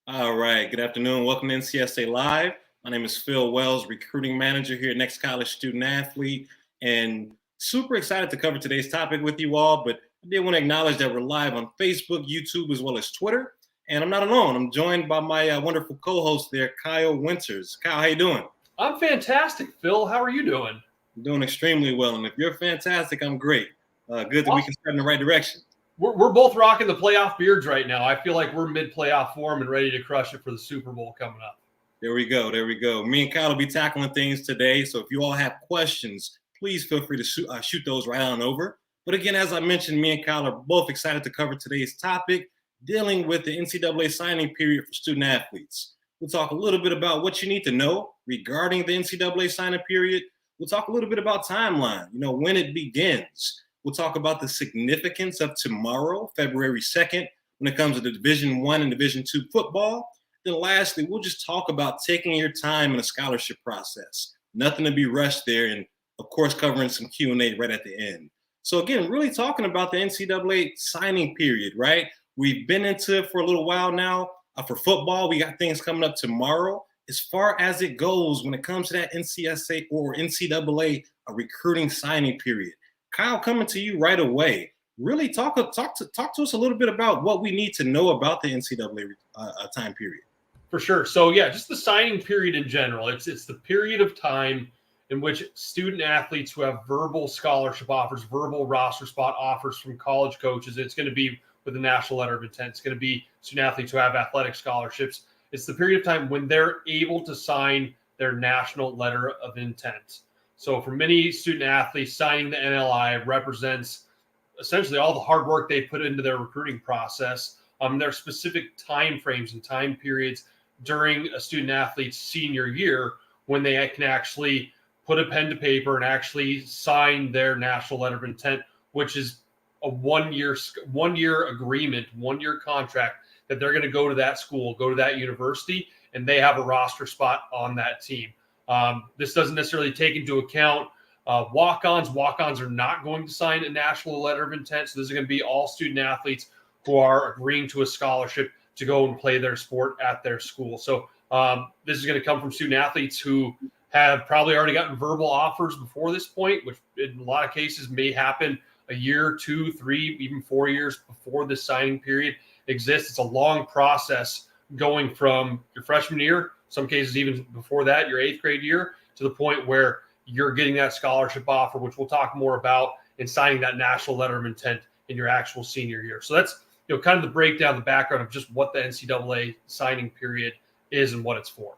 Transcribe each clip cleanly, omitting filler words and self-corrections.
All right. Good afternoon. Welcome to NCSA Live. My name is Phil Wells, recruiting manager here at Next College Student Athlete, and super excited to cover today's topic with you all. But I did want to acknowledge that we're live on Facebook, YouTube, as well as Twitter. And I'm not alone. I'm joined by my wonderful co-host there, Kyle Winters. Kyle, how you doing? I'm fantastic, Phil. How are you doing? I'm doing extremely well. And if you're fantastic, I'm great. Good that we can start in the right direction. We're both rocking the playoff beards right now. I feel like we're mid-playoff form and ready to crush it for the Super Bowl coming up. There we go. There we go. Me and Kyle will be tackling things today. So if you all have questions, please feel free to shoot those right on over. But again, as I mentioned, me and Kyle are both excited to cover today's topic, dealing with the NCAA signing period for student athletes. We'll talk a little bit about what you need to know regarding the NCAA signing period. We'll talk a little bit about timeline, when it begins. We'll talk about the significance of tomorrow, February 2nd, when it comes to the Division I and Division II football. Then lastly, we'll just talk about taking your time in a scholarship process. Nothing to be rushed there, and of course, covering some Q&A right at the end. So again, really talking about the NCAA signing period, right? We've been into it for a little while now. For football, we got things coming up tomorrow. As far as it goes, when it comes to that NCSA or NCAA recruiting signing period, Kyle, coming to you right away. Really talk to us a little bit about what we need to know about the NCAA time period. For sure. So yeah, just the signing period in general. It's the period of time in which student athletes who have verbal scholarship offers, verbal roster spot offers from college coaches. It's going to be with the national letter of intent. It's going to be student athletes who have athletic scholarships. It's the period of time when they're able to sign their national letter of intent. So for many student athletes, signing the NLI represents essentially all the hard work they put into their recruiting process. There are specific time frames and time periods during a student athlete's senior year when they can actually put a pen to paper and actually sign their national letter of intent, which is a one-year agreement, one-year contract that they're going to go to that school, go to that university, and they have a roster spot on that team. This doesn't necessarily take into account walk-ons. Walk-ons are not going to sign a national letter of intent. So this is going to be all student athletes who are agreeing to a scholarship to go and play their sport at their school. So this is going to come from student athletes who have probably already gotten verbal offers before this point, which in a lot of cases may happen a year, 2, 3, even 4 years before the signing period exists. It's a long process going from your freshman year, some cases even before that, your 8th grade year, to the point where you're getting that scholarship offer, which we'll talk more about, and signing that national letter of intent in your actual senior year. So that's kind of the breakdown, the background of just what the NCAA signing period is and what it's for.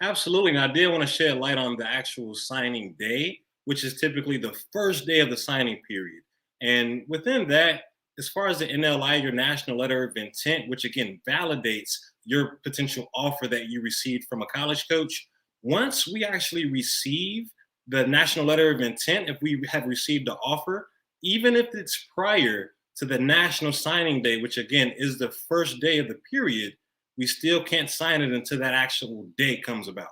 Absolutely. And I did want to shed light on the actual signing day, which is typically the first day of the signing period. And within that, as far as the NLI, your national letter of intent, which again validates your potential offer that you received from a college coach, once we actually receive the national letter of intent, if we have received the offer, even if it's prior to the national signing day, which again is the first day of the period, we still can't sign it until that actual day comes about.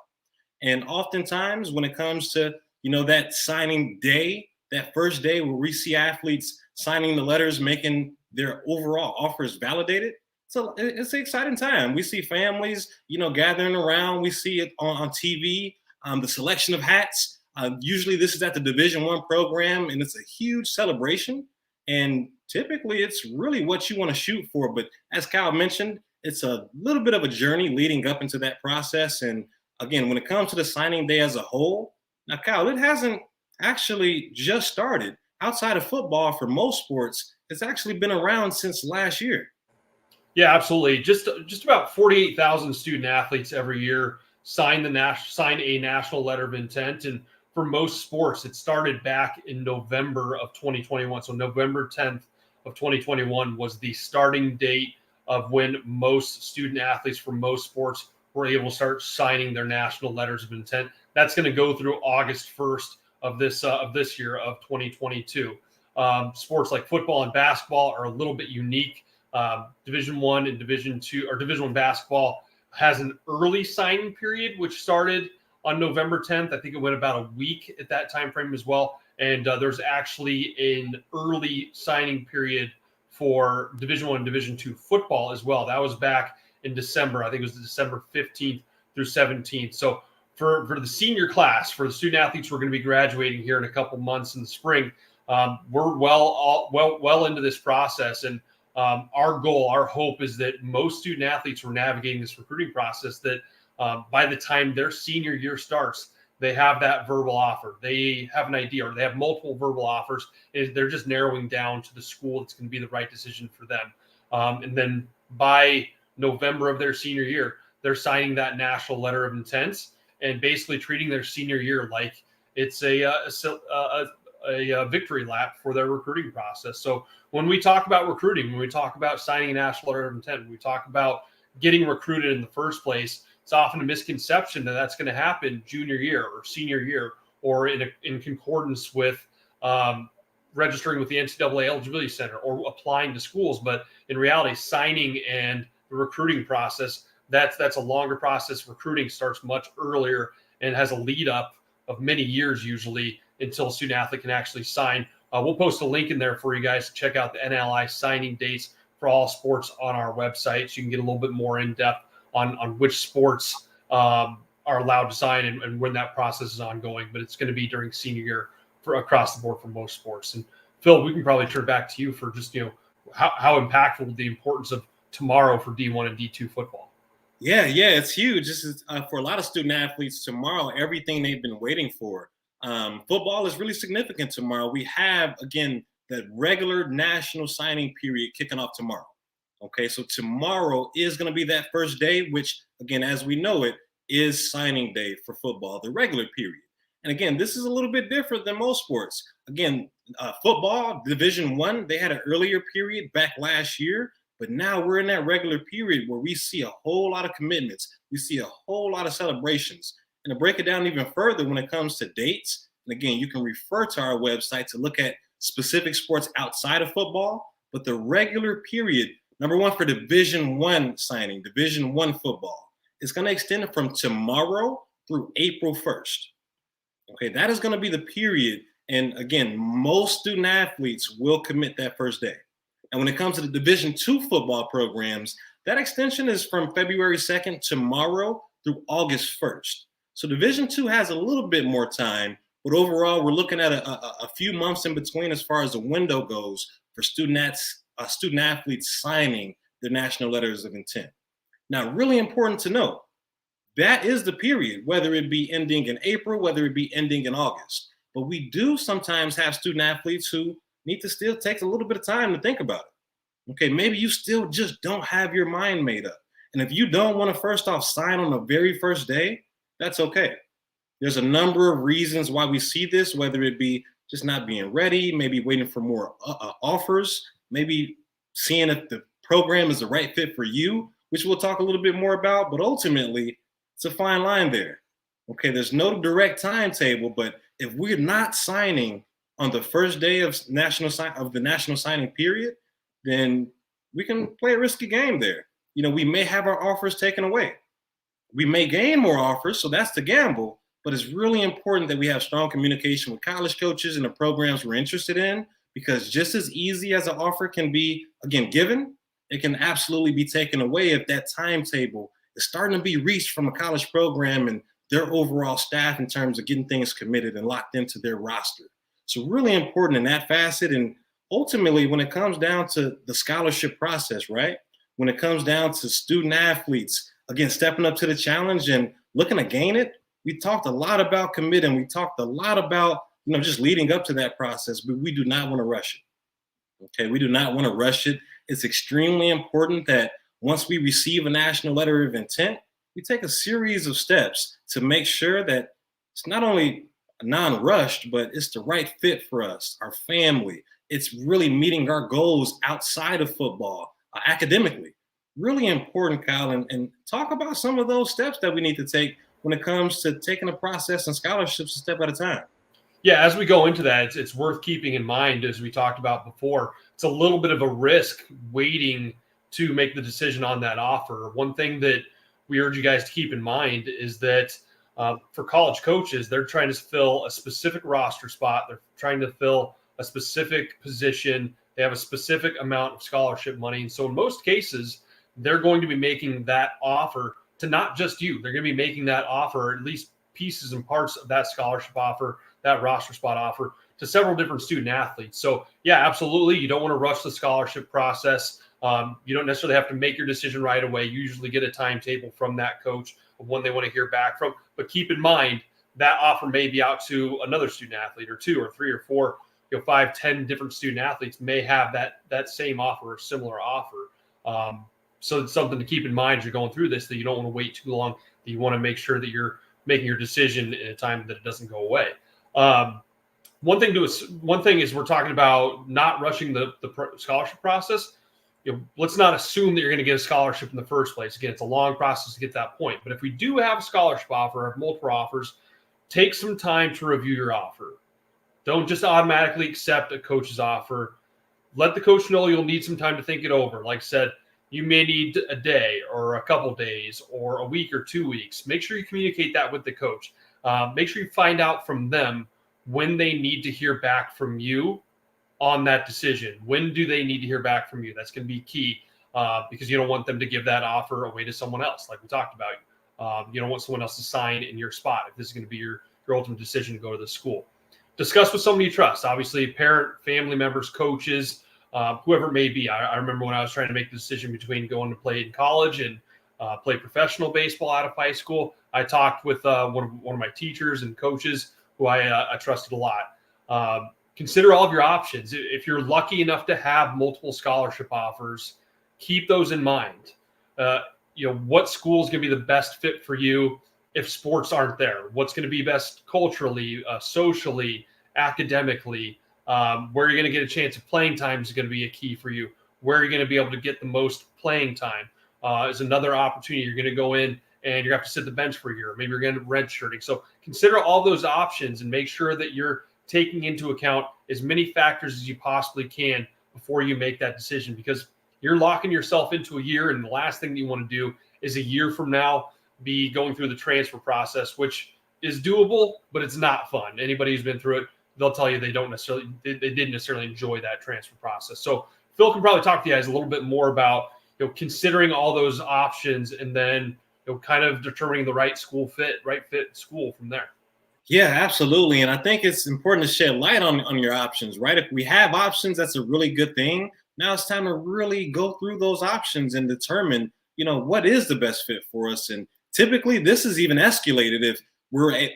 And oftentimes when it comes to, that signing day, that first day where we see athletes signing the letters, making their overall offers validated, so it's an exciting time. We see families, gathering around. We see it on TV, the selection of hats. Usually this is at the Division I program, and it's a huge celebration. And typically it's really what you want to shoot for. But as Kyle mentioned, it's a little bit of a journey leading up into that process. And again, when it comes to the signing day as a whole, now, Kyle, it hasn't actually just started. Outside of football, for most sports, it's actually been around since last year. Yeah, absolutely. Just about 48,000 student athletes every year sign a national letter of intent. And for most sports, it started back in November of 2021. So November 10th of 2021 was the starting date of when most student athletes from most sports were able to start signing their national letters of intent. That's going to go through August 1st of this year of 2022. Sports like football and basketball are a little bit unique. Division I and Division II, or Division I basketball has an early signing period, which started on November 10th. I think it went about a week at that time frame as well. And there's actually an early signing period for Division I and Division II football as well. That was back in December. I think it was December 15th through 17th. So for the senior class, for the student athletes who are going to be graduating here in a couple months in the spring, we're well into this process. And our goal, our hope is that most student athletes who are navigating this recruiting process, that by the time their senior year starts, they have that verbal offer. They have an idea, or they have multiple verbal offers, and they're just narrowing down to the school that's going to be the right decision for them. And then by November of their senior year, they're signing that national letter of intent and basically treating their senior year like it's a victory lap for their recruiting process. So when we talk about recruiting, when we talk about signing a national letter of intent, when we talk about getting recruited in the first place, it's often a misconception that that's going to happen junior year or senior year, or in concordance with registering with the NCAA Eligibility Center or applying to schools. But in reality, signing and the recruiting process, that's a longer process. Recruiting starts much earlier and has a lead up of many years usually until a student athlete can actually sign. We'll post a link in there for you guys to check out the NLI signing dates for all sports on our website, so you can get a little bit more in depth on which sports are allowed to sign and when that process is ongoing. But it's going to be during senior year for across the board for most sports. And Phil, we can probably turn back to you for just how impactful the importance of tomorrow for D1 and D2 football. Yeah, it's huge. This is for a lot of student athletes tomorrow, everything they've been waiting for. Football is really significant tomorrow. We have, again, the regular national signing period kicking off tomorrow. Okay, so tomorrow is going to be that first day, which, again, as we know it, is signing day for football, the regular period. And again, this is a little bit different than most sports. Again, football, Division I, they had an earlier period back last year. But now we're in that regular period where we see a whole lot of commitments. We see a whole lot of celebrations. And to break it down even further when it comes to dates, and again, you can refer to our website to look at specific sports outside of football. But the regular period, number one, for Division I signing, Division I football, is going to extend from tomorrow through April 1st. Okay, that is going to be the period. And again, most student athletes will commit that first day. And when it comes to the Division II football programs, that extension is from February 2nd tomorrow through August 1st. So Division II has a little bit more time, but overall, we're looking at a few months in between as far as the window goes for student athletes signing their national letters of intent. Now, really important to note, that is the period, whether it be ending in April, whether it be ending in August. But we do sometimes have student athletes who need to still take a little bit of time to think about it. Okay, maybe you still just don't have your mind made up. And if you don't want to first off sign on the very first day, that's okay. There's a number of reasons why we see this, whether it be just not being ready, maybe waiting for more offers, maybe seeing if the program is the right fit for you, which we'll talk a little bit more about. But ultimately, it's a fine line there. Okay, there's no direct timetable, but if we're not signing on the first day of the national signing period, then we can play a risky game there. We may have our offers taken away. We may gain more offers, so that's the gamble. But it's really important that we have strong communication with college coaches and the programs we're interested in, because just as easy as an offer can be, again, given, it can absolutely be taken away if that timetable is starting to be reached from a college program and their overall staff in terms of getting things committed and locked into their roster. So really important in that facet. And ultimately, when it comes down to the scholarship process, right? When it comes down to student athletes, again, stepping up to the challenge and looking to gain it, we talked a lot about committing. We talked a lot about, just leading up to that process, but we do not want to rush it. Okay, we do not want to rush it. It's extremely important that once we receive a national letter of intent, we take a series of steps to make sure that it's not only non-rushed, but it's the right fit for us, our family. It's really meeting our goals outside of football, academically. Really important, Kyle, and talk about some of those steps that we need to take when it comes to taking the process and scholarships a step at a time. Yeah, as we go into that, it's worth keeping in mind, as we talked about before, it's a little bit of a risk waiting to make the decision on that offer. One thing that we urge you guys to keep in mind is that for college coaches, they're trying to fill a specific roster spot. They're trying to fill a specific position. They have a specific amount of scholarship money. And so in most cases, they're going to be making that offer to not just you. They're going to be making that offer, or at least pieces and parts of that scholarship offer, that roster spot offer, to several different student athletes. So yeah, absolutely. You don't want to rush the scholarship process. You don't necessarily have to make your decision right away. You usually get a timetable from that coach of when they want to hear back from. But keep in mind that offer may be out to another student athlete, or 2 or 3 or 4, 5, 10 different student athletes may have that same offer or similar offer. So it's something to keep in mind as you're going through this, that you don't want to wait too long, that you want to make sure that you're making your decision in a time that it doesn't go away. One thing is we're talking about not rushing the scholarship process. Let's not assume that you're going to get a scholarship in the first place. Again, it's a long process to get to that point. But if we do have a scholarship offer or multiple offers, take some time to review your offer. Don't just automatically accept a coach's offer. Let the coach know you'll need some time to think it over. Like I said, you may need a day or a couple days or a week or 2 weeks. Make sure you communicate that with the coach. Make sure you find out from them when they need to hear back from you on that decision. When do they need to hear back from you? That's going to be key, because you don't want them to give that offer away to someone else, like we talked about. You don't want someone else to sign in your spot if this is going to be your ultimate decision to go to the school. Discuss with somebody you trust, obviously parent, family members, coaches, whoever it may be. I remember when I was trying to make the decision between going to play in college and play professional baseball out of high school, I talked with one of my teachers and coaches who I trusted a lot. Consider all of your options. If you're lucky enough to have multiple scholarship offers, keep those in mind. What school is going to be the best fit for you if sports aren't there? What's going to be best culturally, socially, academically? Where you're going to get a chance of playing time is going to be a key for you. Where you're going to be able to get the most playing time is another opportunity. You're going to go in and you're going to have to sit the bench for a year. Maybe you're going to redshirting. So consider all those options and make sure that you're taking into account as many factors as you possibly can before you make that decision, because you're locking yourself into a year. And the last thing that you want to do is a year from now be going through the transfer process, which is doable, but it's not fun. Anybody who's been through it, they'll tell you they didn't necessarily enjoy that transfer process. So Phil can probably talk to you guys a little bit more about, considering all those options and then, kind of determining the right fit school from there. Yeah, absolutely. And I think it's important to shed light on your options, right? If we have options, that's a really good thing. Now it's time to really go through those options and determine, what is the best fit for us. And typically this is even escalated if we're,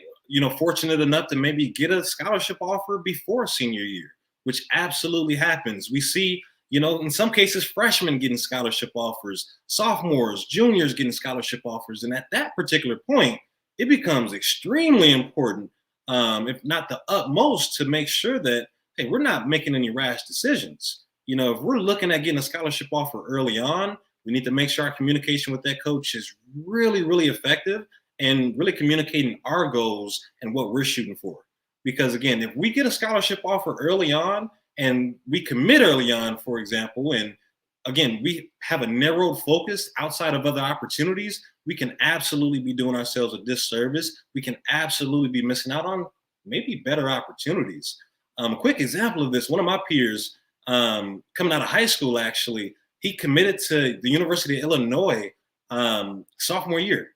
fortunate enough to maybe get a scholarship offer before senior year, which absolutely happens. We see, in some cases, freshmen getting scholarship offers, sophomores, juniors getting scholarship offers. And at that particular point, it becomes extremely important, if not the utmost, to make sure that, hey, we're not making any rash decisions. If we're looking at getting a scholarship offer early on, we need to make sure our communication with that coach is really, really effective and really communicating our goals and what we're shooting for. Because again, if we get a scholarship offer early on and we commit early on, for example, and again, we have a narrowed focus outside of other opportunities, we can absolutely be doing ourselves a disservice. We can absolutely be missing out on maybe better opportunities. A quick example of this, one of my peers coming out of high school, actually, he committed to the University of Illinois sophomore year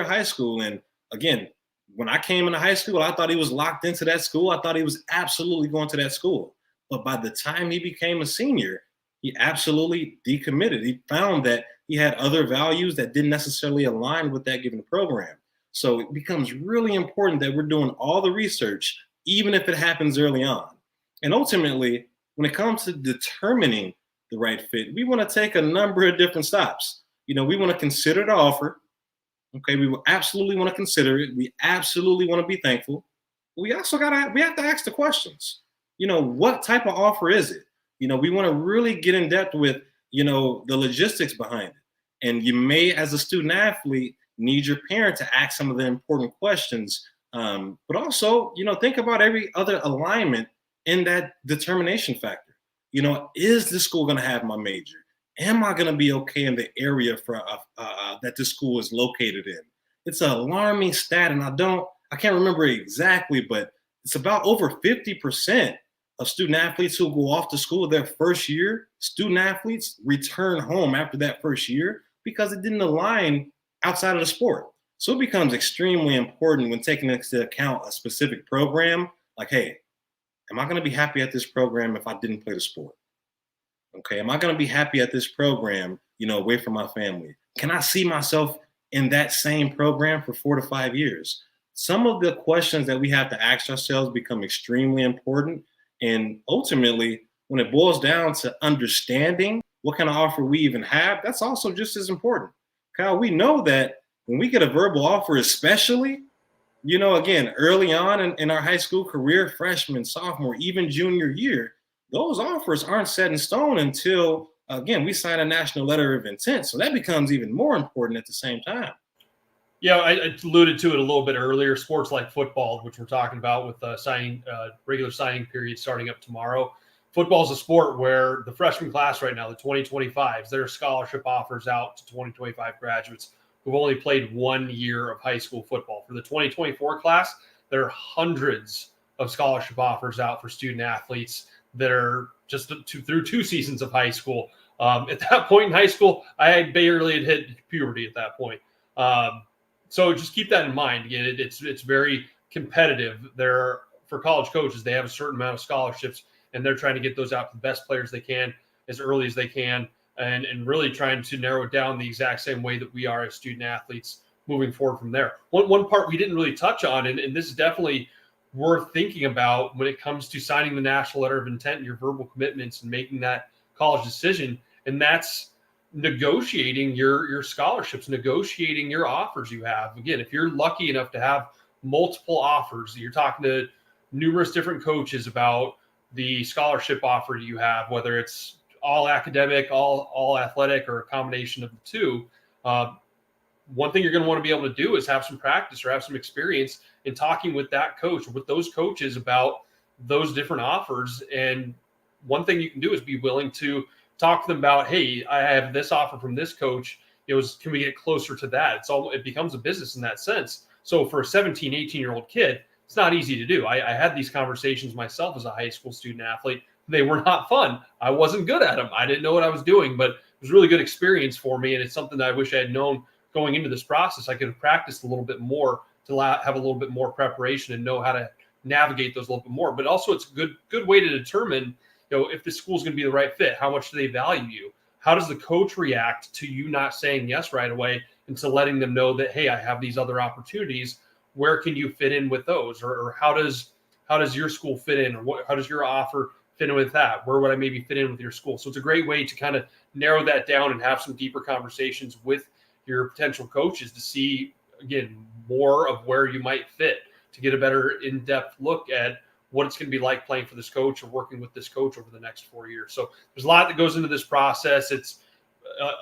of high school. And again, when I came into high school, I thought he was locked into that school. I thought he was absolutely going to that school. But by the time he became a senior, he absolutely decommitted. He found that he had other values that didn't necessarily align with that given program. So it becomes really important that we're doing all the research, even if it happens early on. And ultimately, when it comes to determining the right fit, we want to take a number of different stops. We want to consider the offer. Okay, we will absolutely want to consider it. We absolutely want to be thankful. We also we have to ask the questions. What type of offer is it? We want to really get in depth with, the logistics behind it. And you may, as a student athlete, need your parent to ask some of the important questions. But also, think about every other alignment in that determination factor. Is this school going to have my major? Am I going to be okay in the area that this school is located in? It's an alarming stat, and I can't remember exactly, but it's about over 50% of student athletes who go off to school their first year student athletes return home after that first year because it didn't align outside of the sport. So it becomes extremely important when taking into account a specific program, like, hey, am I going to be happy at this program if I didn't play the sport? Okay, am I going to be happy at this program, away from my family? Can I see myself in that same program for 4 to 5 years? Some of the questions that we have to ask ourselves become extremely important. And ultimately, when it boils down to understanding what kind of offer we even have, that's also just as important. Kyle, we know that when we get a verbal offer, especially, again, early on in our high school career, freshman, sophomore, even junior year, those offers aren't set in stone until, again, we sign a national letter of intent. So that becomes even more important at the same time. Yeah, I alluded to it a little bit earlier. Sports like football, which we're talking about with regular signing period starting up tomorrow. Football is a sport where the freshman class right now, the 2025s, there are scholarship offers out to 2025 graduates who've only played 1 year of high school football. For the 2024 class, there are hundreds of scholarship offers out for student athletes that are just through 2 seasons of high school. At that point in high school, I barely had hit puberty at that point. So just keep that in mind. Again, it's very competitive. For college coaches, they have a certain amount of scholarships, and they're trying to get those out to the best players they can as early as they can, and really trying to narrow it down the exact same way that we are as student athletes moving forward from there. One part we didn't really touch on, and this is definitely worth thinking about when it comes to signing the national letter of intent and your verbal commitments and making that college decision, and that's negotiating your scholarships, negotiating your offers you have. Again, if you're lucky enough to have multiple offers, you're talking to numerous different coaches about the scholarship offer you have, whether it's all academic, all athletic, or a combination of the two. One thing you're going to want to be able to do is have some practice or have some experience in talking with that coach or with those coaches about those different offers. And one thing you can do is be willing to talk to them about, hey, I have this offer from this coach. Can we get closer to that? It becomes a business in that sense. So for a 17, 18-year-old kid, it's not easy to do. I had these conversations myself as a high school student athlete. They were not fun. I wasn't good at them. I didn't know what I was doing, but it was a really good experience for me. And it's something that I wish I had known going into this process. I could have practiced a little bit more to have a little bit more preparation and know how to navigate those a little bit more. But also it's a good way to determine, if the school's going to be the right fit. How much do they value you? How does the coach react to you not saying yes right away and to letting them know that, hey, I have these other opportunities. Where can you fit in with those? Or how does your school fit in? Or how does your offer fit in with that? Where would I maybe fit in with your school? So it's a great way to kind of narrow that down and have some deeper conversations with your potential coaches to see, again, more of where you might fit, to get a better in-depth look at what it's going to be like playing for this coach or working with this coach over the next 4 years. So there's a lot that goes into this process. It's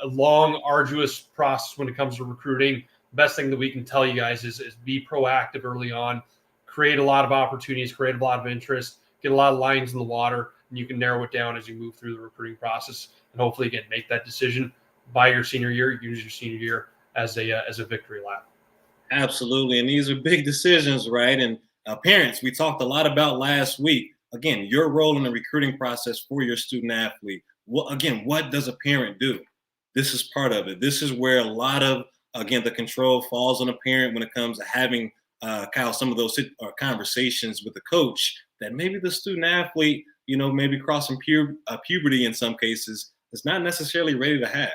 a long, arduous process when it comes to recruiting. The best thing that we can tell you guys is be proactive early on, create a lot of opportunities, create a lot of interest, get a lot of lines in the water, and you can narrow it down as you move through the recruiting process. And hopefully, again, make that decision by your senior year. Use your senior year as a victory lap. Absolutely. And these are big decisions, right? And parents, we talked a lot about last week. Again, your role in the recruiting process for your student athlete. What does a parent do? This is part of it. This is where a lot of, again, the control falls on a parent when it comes to having, Kyle, some of those conversations with the coach that maybe the student athlete, maybe crossing puberty in some cases, is not necessarily ready to have.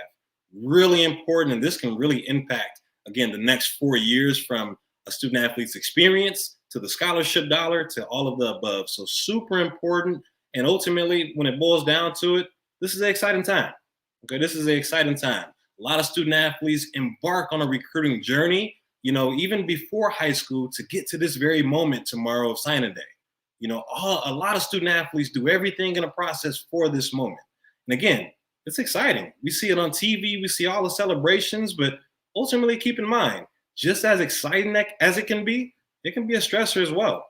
Really important. And this can really impact, again, the next 4 years from a student athlete's experience to the scholarship dollar to all of the above. So super important. And ultimately, when it boils down to it, this is an exciting time. Okay, this is an exciting time. A lot of student athletes embark on a recruiting journey, even before high school to get to this very moment tomorrow of signing day. A lot of student athletes do everything in a process for this moment. And again, it's exciting. We see it on TV. We see all the celebrations, but ultimately keep in mind, just as exciting as it can be a stressor as well.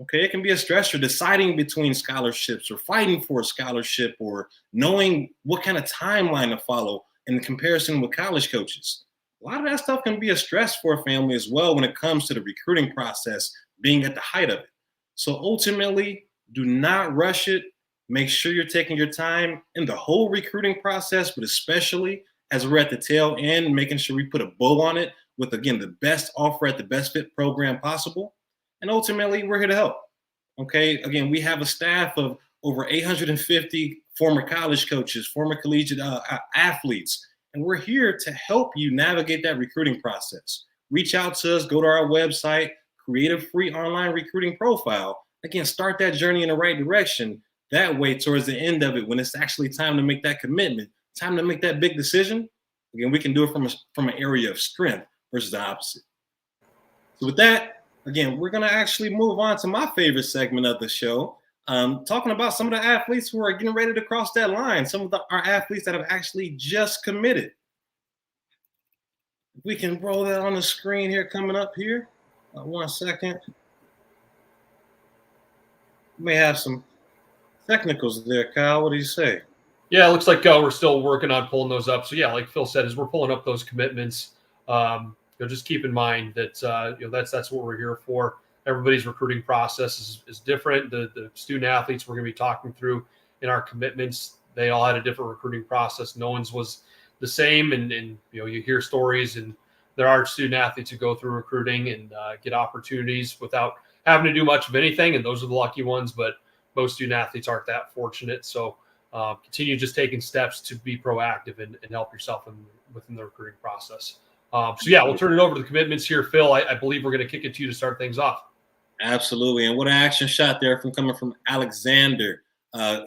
Okay, it can be a stressor deciding between scholarships or fighting for a scholarship or knowing what kind of timeline to follow in comparison with college coaches. A lot of that stuff can be a stress for a family as well when it comes to the recruiting process being at the height of it. So ultimately, do not rush it. Make sure you're taking your time in the whole recruiting process, but especially as we're at the tail end, making sure we put a bow on it with, again, the best offer at the best fit program possible. And ultimately, we're here to help. Okay. Again, we have a staff of over 850 former college coaches, former collegiate athletes, and we're here to help you navigate that recruiting process. Reach out to us, go to our website, create a free online recruiting profile. Again, start that journey in the right direction. That way, towards the end of it, when it's actually time to make that commitment, time to make that big decision, again, we can do it from an area of strength versus the opposite. So with that, again, we're going to actually move on to my favorite segment of the show, talking about some of the athletes who are getting ready to cross that line, some of our athletes that have actually just committed. We can roll that on the screen here coming up here. 1 second. We may have some technicals there, Kyle. What do you say? Yeah, it looks like we're still working on pulling those up. So yeah, like Phil said, as we're pulling up those commitments, just keep in mind that that's what we're here for. Everybody's recruiting process is different. The student athletes we're going to be talking through in our commitments, they all had a different recruiting process. No one's was the same, and you hear stories, and there are student athletes who go through recruiting and get opportunities without having to do much of anything, and those are the lucky ones. But most student athletes aren't that fortunate. So continue just taking steps to be proactive and help yourself within the recruiting process. So yeah, we'll turn it over to the commitments here, Phil. I believe we're going to kick it to you to start things off. Absolutely. And what an action shot there coming from Alexander.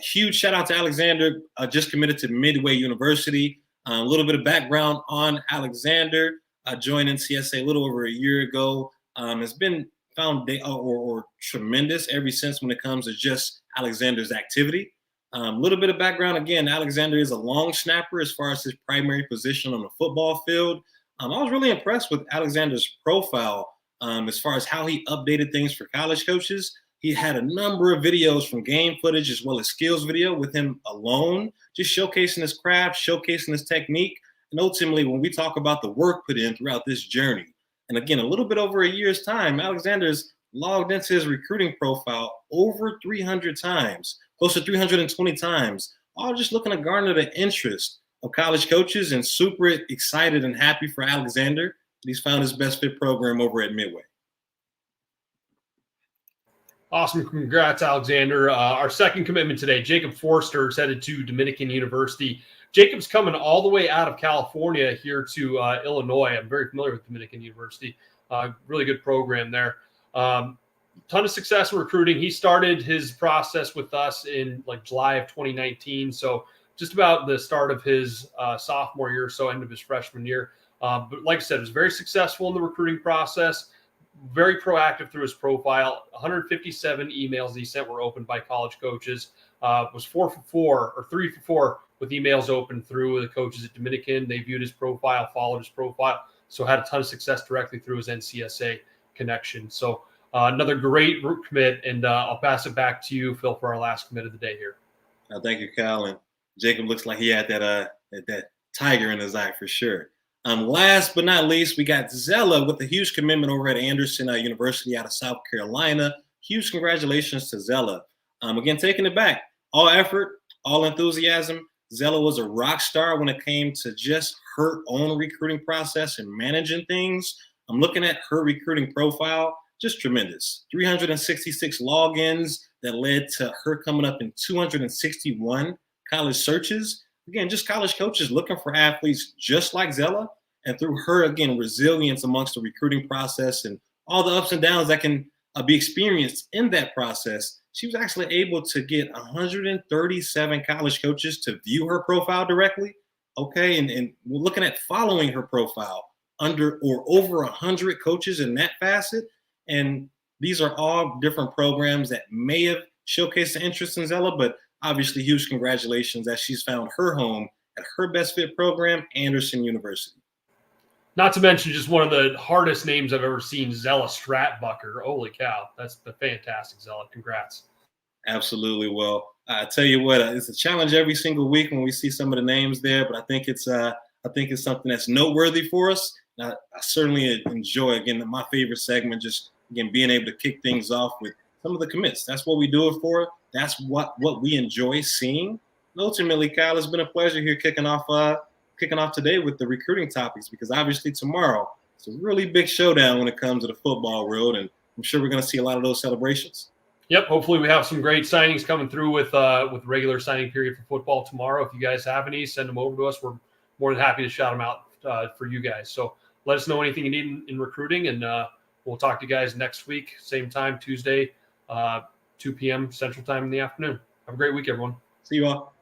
Huge shout out to Alexander, just committed to Midway University. A little bit of background on Alexander. Joined NCSA a little over a year ago. Has been found or tremendous ever since when it comes to just Alexander's activity. A little bit of background. Again, Alexander is a long snapper as far as his primary position on the football field. I was really impressed with Alexander's profile as far as how he updated things for college coaches. He had a number of videos from game footage as well as skills video with him alone, just showcasing his craft, showcasing his technique. And ultimately, when we talk about the work put in throughout this journey, and again, a little bit over a year's time, Alexander's logged into his recruiting profile over 300 times, close to 320 times, all just looking to garner the interest of college coaches, and super excited and happy for Alexander that he's found his best fit program over at Midway. Awesome. Congrats, Alexander. Our second commitment today, Jacob Forster is headed to Dominican University. Jacob's coming all the way out of California here to Illinois. I'm very familiar with Dominican University. Really good program there. Ton of success in recruiting. He started his process with us in July of 2019. So just about the start of his sophomore year or so, end of his freshman year. But like I said, was very successful in the recruiting process. Very proactive through his profile. 157 emails that he sent were opened by college coaches. Was 3 for 4 with emails open through the coaches at Dominican. They viewed his profile, followed his profile, so had a ton of success directly through his NCSA connection. So another great root commit, and I'll pass it back to you, Phil, for our last commit of the day here. Thank you, Kyle. And Jacob looks like he had that tiger in his eye for sure. Last but not least, we got Zella with a huge commitment over at Anderson University out of South Carolina. Huge congratulations to Zella. Again, taking it back, all effort, all enthusiasm. Zella was a rock star when it came to just her own recruiting process and managing things. I'm looking at her recruiting profile, just tremendous. 366 logins that led to her coming up in 261 college searches. Again, just college coaches looking for athletes just like Zella, and through her, again, resilience amongst the recruiting process and all the ups and downs that can be experienced in that process, she was actually able to get 137 college coaches to view her profile directly. Okay, and we're looking at following her profile under or over 100 coaches in that facet. And these are all different programs that may have showcased the interest in Zella, but obviously, huge congratulations that she's found her home at her best fit program, Anderson University. Not to mention just one of the hardest names I've ever seen, Zella Stratbucker. Holy cow. That's the fantastic, Zella. Congrats. Absolutely. Well, I tell you what, it's a challenge every single week when we see some of the names there, but I think it's something that's noteworthy for us. I certainly enjoy, again, my favorite segment, just, again, being able to kick things off with some of the commits. That's what we do it for. that's what we enjoy seeing. And ultimately, Kyle, it's been a pleasure here kicking off today with the recruiting topics, because obviously tomorrow it's a really big showdown when it comes to the football world, and I'm sure we're going to see a lot of those celebrations. Yep. Hopefully we have some great signings coming through with regular signing period for football tomorrow. If you guys have any, send them over to us. We're more than happy to shout them out for you guys. So let us know anything you need in recruiting, and we'll talk to you guys next week, same time, Tuesday, 2 p.m. Central Time in the afternoon. Have a great week, everyone. See you all.